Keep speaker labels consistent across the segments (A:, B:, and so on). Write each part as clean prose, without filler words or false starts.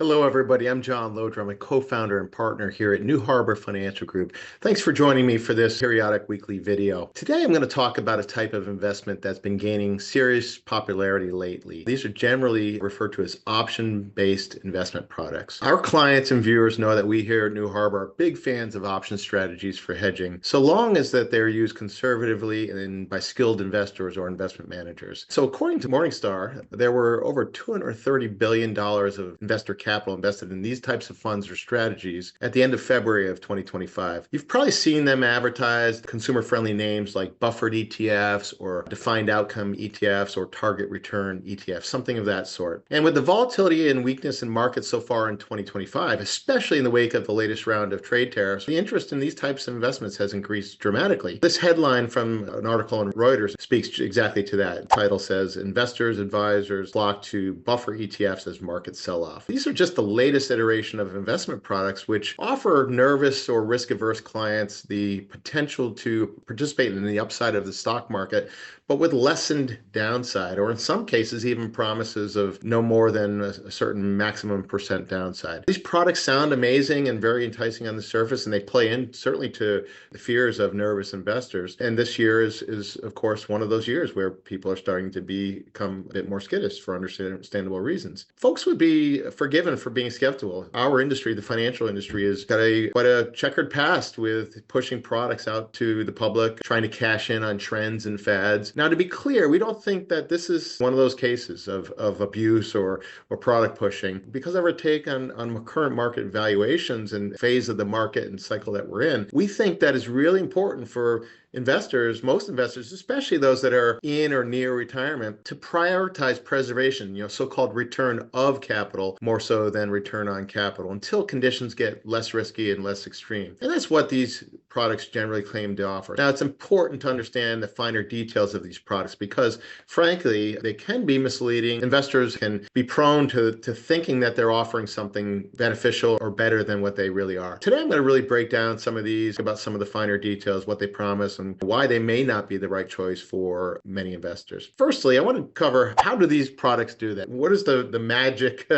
A: Hello, everybody. I'm John Lodra. I'm a co-founder and partner here at New Harbor Financial Group. Thanks for joining me for this periodic weekly video. Today, I'm going to talk about a type of investment that's been gaining serious popularity lately. These are generally referred to as option-based investment products. Our clients and viewers know that we here at New Harbor are big fans of option strategies for hedging, so long as that they're used conservatively and by skilled investors or investment managers. So according to Morningstar, there were over $230 billion of investor capital invested in these types of funds or strategies at the end of February of 2025. You've probably seen them advertised, consumer-friendly names like buffered ETFs or defined outcome ETFs or target return ETFs, something of that sort. And with the volatility and weakness in markets so far in 2025, especially in the wake of the latest round of trade tariffs, the interest in these types of investments has increased dramatically. This headline from an article in Reuters speaks exactly to that. The title says, "Investors, advisors flock to buffer ETFs as markets sell off." These are just the latest iteration of investment products which offer nervous or risk-averse clients the potential to participate in the upside of the stock market, but with lessened downside, or in some cases even promises of no more than a certain maximum percent downside. These products sound amazing and very enticing on the surface, and they play in certainly to the fears of nervous investors. And this year is of course one of those years where people are starting to become a bit more skittish for understandable reasons. Folks would be forgiven for being skeptical. Our industry, the financial industry, has got quite a checkered past with pushing products out to the public, trying to cash in on trends and fads. Now, to be clear, we don't think that this is one of those cases of abuse or product pushing. Because of our take on current market valuations and phase of the market and cycle that we're in, we think that is really important for investors, most investors, especially those that are in or near retirement, to prioritize preservation, so-called return of capital more so than return on capital until conditions get less risky and less extreme. And that's what these products generally claim to offer. Now, it's important to understand the finer details of these products because, frankly, they can be misleading. Investors can be prone to thinking that they're offering something beneficial or better than what they really are. Today, I'm going to really break down some of these, about some of the finer details, what they promise, and why they may not be the right choice for many investors. Firstly, I want to cover, how do these products do that? What is the magic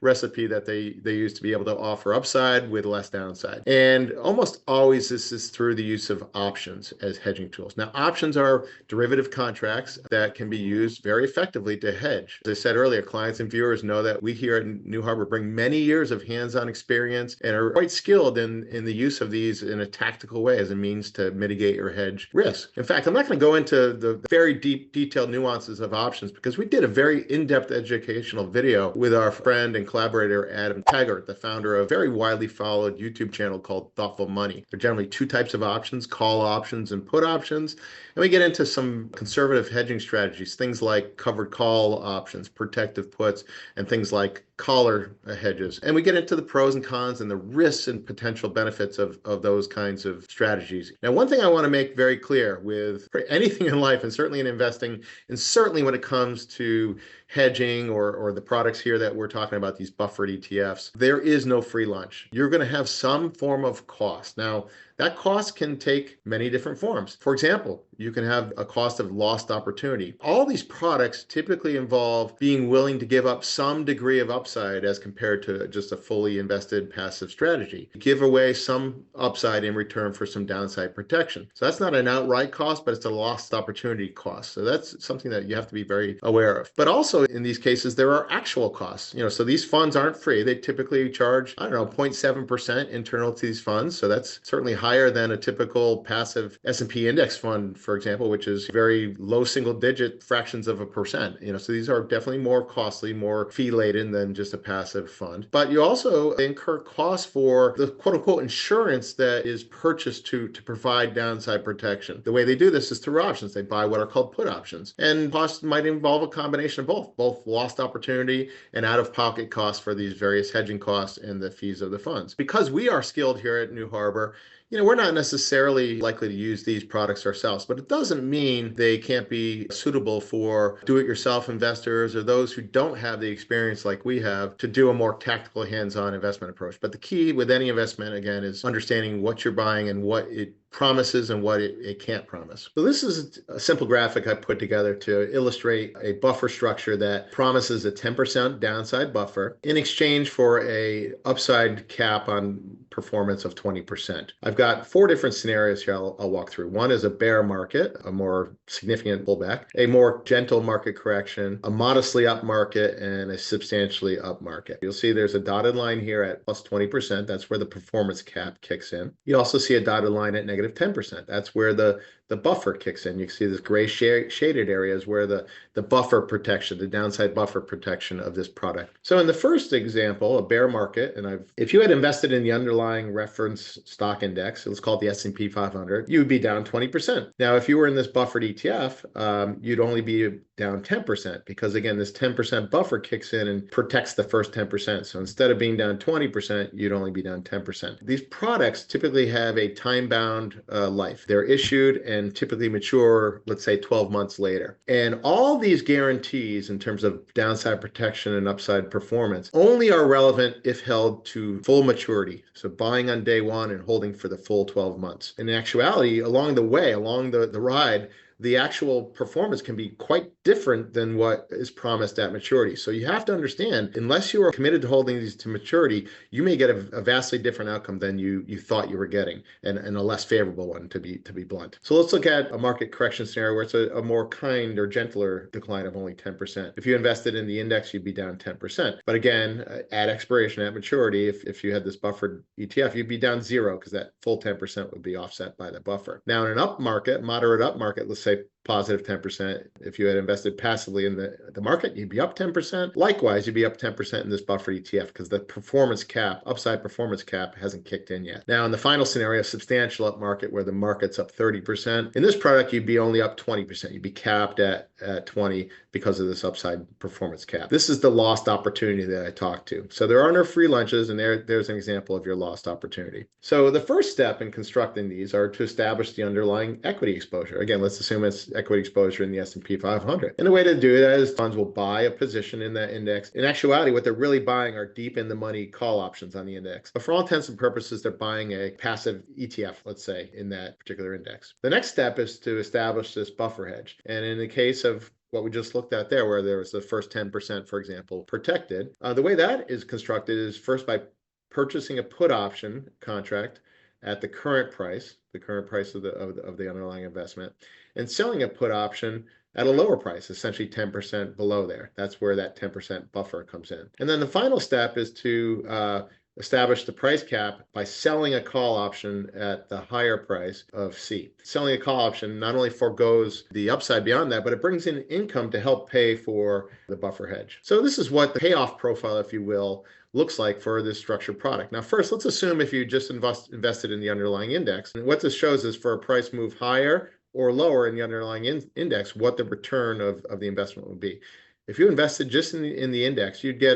A: recipe that they use to be able to offer upside with less downside? And almost always this is through the use of options as hedging tools. Now, options are derivative contracts that can be used very effectively to hedge. As I said earlier, clients and viewers know that we here at New Harbor bring many years of hands-on experience and are quite skilled in the use of these in a tactical way as a means to mitigate or hedge risk. In fact, I'm not going to go into the very detailed nuances of options because we did a very in-depth educational video with our friend and collaborator Adam Taggart, the founder of a very widely followed YouTube channel called Thoughtful Money. There are generally two types of options: call options and put options. And we get into some conservative hedging strategies, things like covered call options, protective puts, and things like collar hedges. And we get into the pros and cons and the risks and potential benefits of those kinds of strategies. Now, one thing I want to make very clear with anything in life, and certainly in investing, and certainly when it comes to hedging or the products here that we're talking about, these buffered ETFs, there is no free lunch. You're going to have some form of cost. Now, that cost can take many different forms. For example, you can have a cost of lost opportunity. All these products typically involve being willing to give up some degree of upside as compared to just a fully invested passive strategy. Give away some upside in return for some downside protection. So that's not an outright cost, but it's a lost opportunity cost. So that's something that you have to be very aware of. But also in these cases, there are actual costs. So these funds aren't free. They typically charge, 0.7% internal to these funds. So that's certainly higher than a typical passive S&P index fund, for example, which is very low single-digit fractions of a percent. So these are definitely more costly, more fee-laden than just a passive fund. But you also incur costs for the quote-unquote insurance that is purchased to provide downside protection. The way they do this is through options. They buy what are called put options. And costs might involve a combination of both lost opportunity and out-of-pocket costs for these various hedging costs and the fees of the funds. Because we are skilled here at New Harbor, we're not necessarily likely to use these products ourselves, but it doesn't mean they can't be suitable for do-it-yourself investors or those who don't have the experience like we have to do a more tactical hands-on investment approach. But the key with any investment, again, is understanding what you're buying and what it promises and what it can't promise. So this is a simple graphic I put together to illustrate a buffer structure that promises a 10% downside buffer in exchange for a upside cap on performance of 20%. I've got 4 different scenarios here I'll walk through. One is a bear market, a more significant pullback, a more gentle market correction, a modestly up market, and a substantially up market. You'll see there's a dotted line here at plus 20%. That's where the performance cap kicks in. You also see a dotted line at negative 10%. That's where the buffer kicks in. You can see this gray shaded area is where the buffer protection, the downside buffer protection of this product. So in the first example, a bear market, and if you had invested in the underlying reference stock index, let's call it the S&P 500, you would be down 20%. Now, if you were in this buffered ETF, you'd only be down 10% because, again, this 10% buffer kicks in and protects the first 10%. So instead of being down 20%, you'd only be down 10%. These products typically have a time-bound life. They're issued and typically mature, let's say, 12 months later. And all these guarantees in terms of downside protection and upside performance only are relevant if held to full maturity. So buying on day one and holding for the full 12 months. In actuality, along the way, along the ride, the actual performance can be quite different than what is promised at maturity. So you have to understand, unless you are committed to holding these to maturity, you may get a vastly different outcome than you thought you were getting, and a less favorable one, to be blunt. So let's look at a market correction scenario where it's a more kind or gentler decline of only 10%. If you invested in the index, you'd be down 10%. But again, at expiration, at maturity, if you had this buffered ETF, you'd be down 0 because that full 10% would be offset by the buffer. Now in an up market, moderate up market, let's say positive 10%. If you had invested passively in the market, you'd be up 10%. Likewise, you'd be up 10% in this buffered ETF because the performance cap, upside performance cap, hasn't kicked in yet. Now, in the final scenario, substantial up market where the market's up 30%. In this product, you'd be only up 20%. You'd be capped at 20 because of this upside performance cap. This is the lost opportunity that I talked to. So there are no free lunches, and there's an example of your lost opportunity. So the first step in constructing these are to establish the underlying equity exposure. Again, let's assume it's equity exposure in the S&P 500. And the way to do that is funds will buy a position in that index. In actuality, what they're really buying are deep in the money call options on the index. But for all intents and purposes, they're buying a passive ETF, let's say, in that particular index. The next step is to establish this buffer hedge. And in the case of what we just looked at there, where there was the first 10%, for example, protected, the way that is constructed is first by purchasing a put option contract at the current price of the underlying investment, and selling a put option at a lower price, essentially 10% below there. That's where that 10% buffer comes in. And then the final step is to establish the price cap by selling a call option at the higher price of C. Selling a call option not only forgoes the upside beyond that, but it brings in income to help pay for the buffer hedge. So this is what the payoff profile, if you will, looks like for this structured product. Now, first, let's assume if you just invested in the underlying index. And what this shows is for a price move higher or lower in the underlying index, what the return of the investment would be. If you invested just in the index, you'd get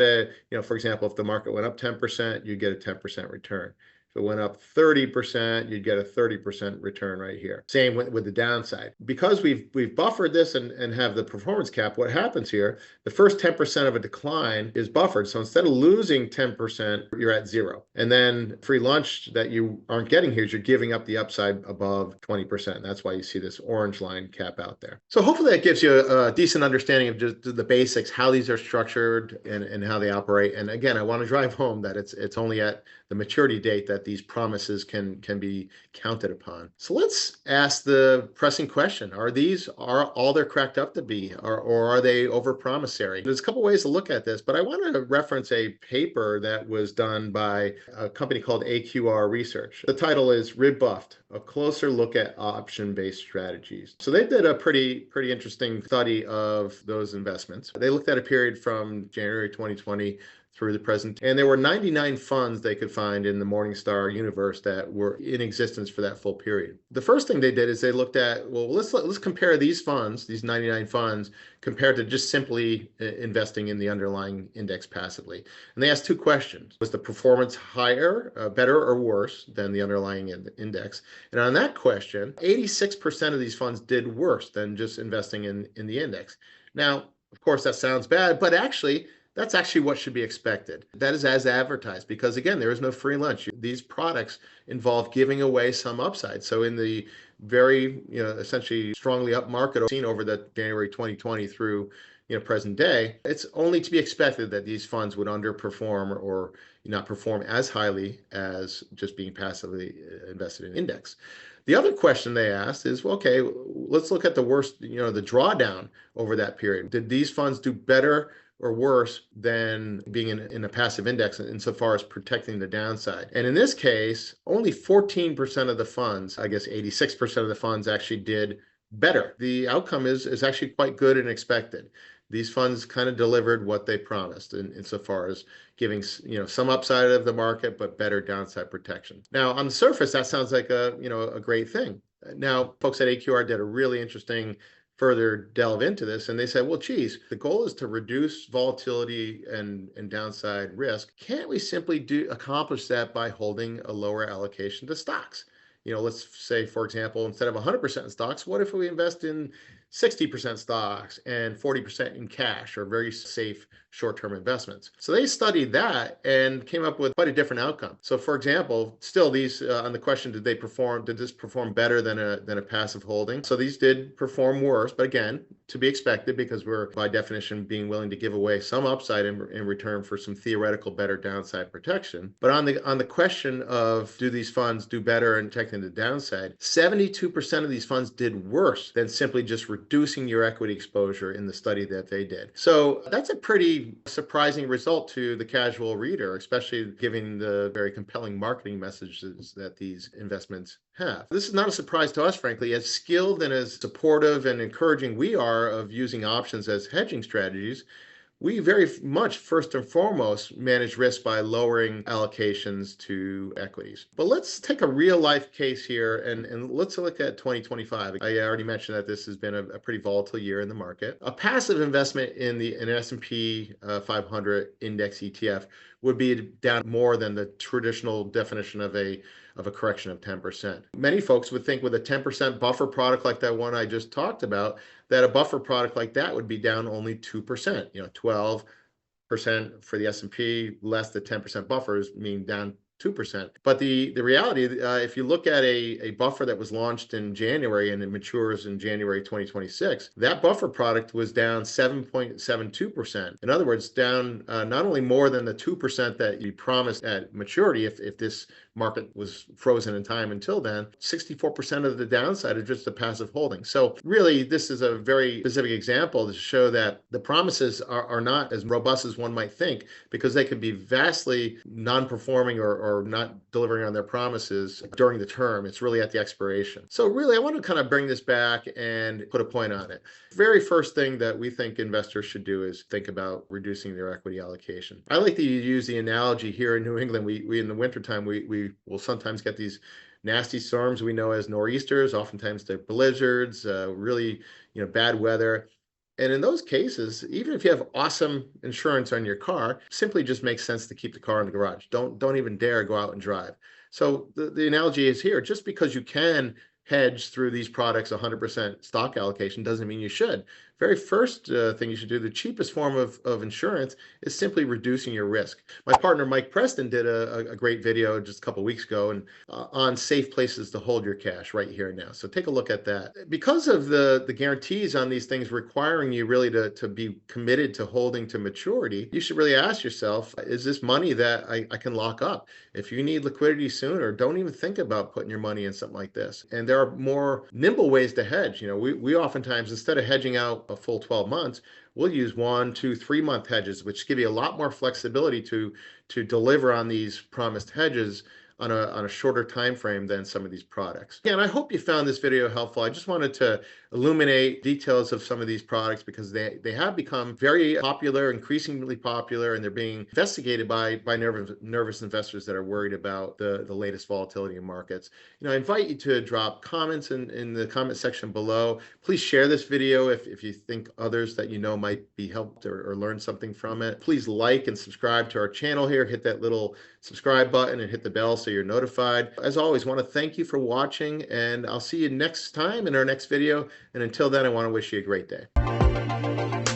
A: for example, if the market went up 10%, you'd get a 10% return. If it went up 30%, you'd get a 30% return right here. Same with the downside. Because we've buffered this and have the performance cap, what happens here, the first 10% of a decline is buffered. So instead of losing 10%, you're at 0. And then free lunch that you aren't getting here is you're giving up the upside above 20%. That's why you see this orange line cap out there. So hopefully that gives you a decent understanding of just the basics, how these are structured and how they operate. And again, I want to drive home that it's only at the maturity date that these promises can be counted upon. So let's ask the pressing question. Are all they're cracked up to be, or are they over-promissory? There's a couple ways to look at this, but I wanted to reference a paper that was done by a company called AQR Research. The title is Rebuffed, a closer look at option-based strategies. So they did a pretty interesting study of those investments. They looked at a period from January 2020 through the present. And there were 99 funds they could find in the Morningstar universe that were in existence for that full period. The first thing they did is they looked at, well, let's compare these funds, these 99 funds, compared to just simply investing in the underlying index passively. And they asked 2 questions. Was the performance higher, better, or worse than the underlying index? And on that question, 86% of these funds did worse than just investing in the index. Now, of course, that sounds bad, but actually, that's actually what should be expected. That is as advertised because, again, there is no free lunch. These products involve giving away some upside. So in the very, essentially strongly up market seen over the January 2020 through, present day, it's only to be expected that these funds would underperform or not perform as highly as just being passively invested in index. The other question they asked is, well, okay, let's look at the worst, the drawdown over that period. Did these funds do better or worse than being in a passive index insofar as protecting the downside? And in this case, only 14% of the funds, I guess 86% of the funds actually did better. The outcome is actually quite good and expected. These funds kind of delivered what they promised insofar as giving some upside of the market, but better downside protection. Now, on the surface, that sounds like a great thing. Now, folks at AQR did a really interesting further delve into this, and they said, well, geez, the goal is to reduce volatility and downside risk. Can't we simply accomplish that by holding a lower allocation to stocks? Let's say, for example, instead of 100% in stocks, what if we invest in 60% stocks and 40% in cash, or very safe short-term investments? So they studied that and came up with quite a different outcome. So for example, still these on the question, did this perform better than a passive holding? So these did perform worse, but again, to be expected because we're by definition being willing to give away some upside in return for some theoretical better downside protection. But on the question of do these funds do better in protecting the downside, 72% of these funds did worse than simply just reducing your equity exposure in the study that they did. So that's a pretty surprising result to the casual reader, especially given the very compelling marketing messages that these investments have. This is not a surprise to us, frankly, as skilled and as supportive and encouraging we are of using options as hedging strategies. We very much, first and foremost, manage risk by lowering allocations to equities. But let's take a real life case here and let's look at 2025. I already mentioned that this has been a pretty volatile year in the market. A passive investment in an S&P 500 index ETF would be down more than the traditional definition of a correction of 10%. Many folks would think with a 10% buffer product like that one I just talked about, that a buffer product like that would be down only 2%, 12% for the S&P, less the 10% buffers mean down 2%. But the reality, if you look at a buffer that was launched in January and it matures in January 2026, that buffer product was down 7.72%. In other words, down not only more than the 2% that you promised at maturity, if this market was frozen in time until then, 64% of the downside is just a passive holding. So really, this is a very specific example to show that the promises are not as robust as one might think, because they could be vastly non-performing or not delivering on their promises during the term. It's really at the expiration. So really, I want to kind of bring this back and put a point on it. Very first thing that we think investors should do is think about reducing their equity allocation. I like to use the analogy here in New England. We in the wintertime, we will sometimes get these nasty storms we know as nor'easters. Oftentimes they're blizzards, really bad weather. And in those cases, even if you have awesome insurance on your car, simply just makes sense to keep the car in the garage. Don't even dare go out and drive. So the analogy is here, just because you can hedge through these products 100% stock allocation doesn't mean you should. Very first thing you should do, the cheapest form of insurance, is simply reducing your risk. My partner Mike Preston did a great video just a couple of weeks ago and on safe places to hold your cash right here and now. So take a look at that. Because of the guarantees on these things requiring you really to be committed to holding to maturity, you should really ask yourself, is this money that I can lock up? If you need liquidity sooner, don't even think about putting your money in something like this. And there are more nimble ways to hedge. We oftentimes, instead of hedging out a full 12 months, we'll use 1, 2, 3-month hedges, which give you a lot more flexibility to deliver on these promised hedges on a shorter time frame than some of these products. Again, I hope you found this video helpful. I just wanted to illuminate details of some of these products because they have become very popular, increasingly popular, and they're being investigated by nervous investors that are worried about the latest volatility in markets. I invite you to drop comments in the comment section below. Please share this video if you think others that might be helped or learn something from it. Please like and subscribe to our channel here. Hit that little subscribe button and hit the bell so you're notified. As always, I want to thank you for watching, and I'll see you next time in our next video. And until then, I want to wish you a great day.